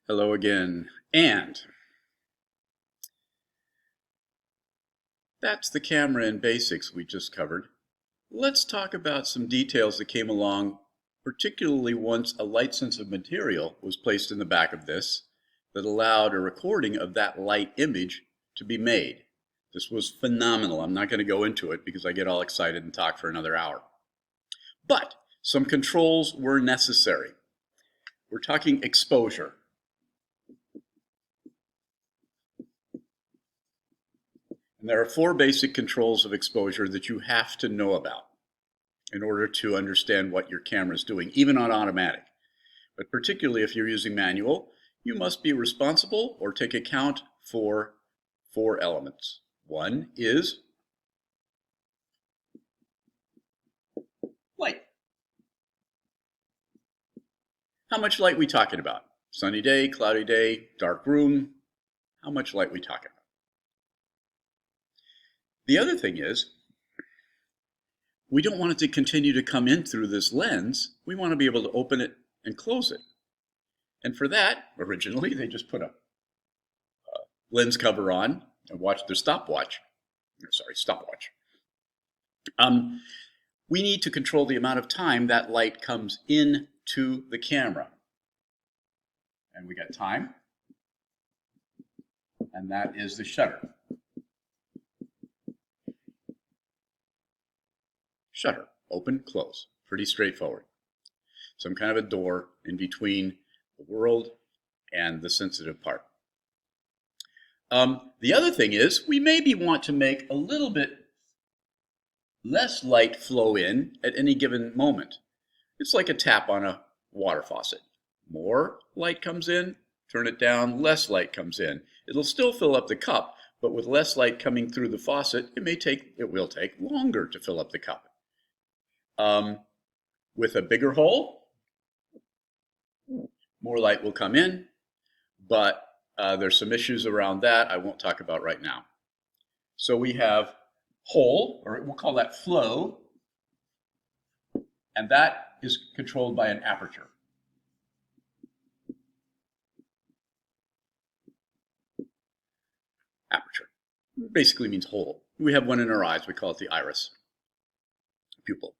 Hello again. And that's the camera in basics we just covered. Let's talk about some details that came along, particularly once a light-sensitive material was placed in the back of this that allowed a recording of that light image to be made. This was phenomenal. I'm not going to go into it because I get all excited and talk for another hour. But some controls were necessary. We're talking exposure. And there are four basic controls of exposure that you have to know about in order to understand what your camera is doing, even on automatic. But particularly if you're using manual, you must be responsible or take account for four elements. One is light. How much light we talking about? Sunny day, cloudy day, dark room. How much light we talking about? The other thing is, we don't want it to continue to come in through this lens. We want to be able to open it and close it. And for that, originally, they just put a lens cover on and watch their stopwatch. Stopwatch. We need to control the amount of time that light comes into the camera. And we got time, and that is the shutter. Shutter, open, close, pretty straightforward. Some kind of a door in between the world and the sensitive part. The other thing is we maybe want to make a little bit less light flow in at any given moment. It's like a tap on a water faucet. More light comes in, turn it down, less light comes in. It'll still fill up the cup, but with less light coming through the faucet, it will take longer to fill up the cup. With a bigger hole, more light will come in, but there's some issues around that I won't talk about right now. So we have hole, or we'll call that flow, and that is controlled by an aperture. Aperture basically means hole. We have one in our eyes. We call it the iris, pupil.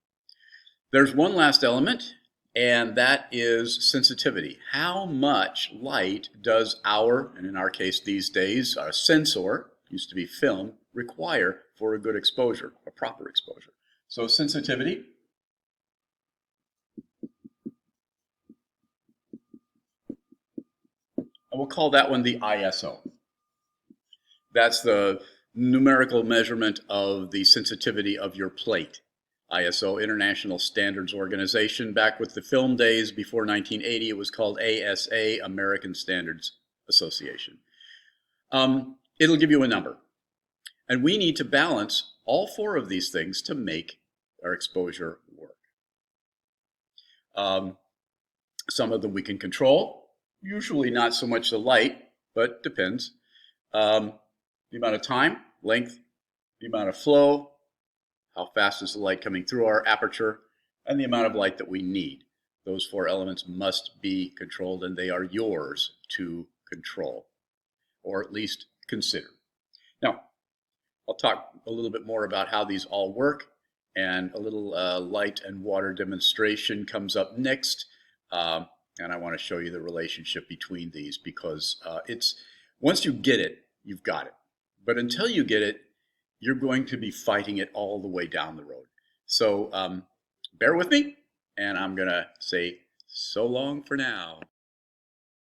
There's one last element, and that is sensitivity. How much light does and in our case these days, our sensor, used to be film, require for a good exposure, a proper exposure? So sensitivity. I will call that one the ISO. That's the numerical measurement of the sensitivity of your plate. ISO, International Standards Organization. Back with the film days before 1980, it was called ASA, American Standards Association. It'll give you a number. And we need to balance all four of these things to make our exposure work. Some of them we can control, usually not so much the light, but depends. The amount of time, length, the amount of flow, how fast is the light coming through our aperture, and the amount of light that we need. Those four elements must be controlled, and they are yours to control, or at least consider. Now, I'll talk a little bit more about how these all work, and a little light and water demonstration comes up next, and I want to show you the relationship between these because once you get it, you've got it. But until you get it, you're going to be fighting it all the way down the road. So bear with me, and I'm going to say so long for now.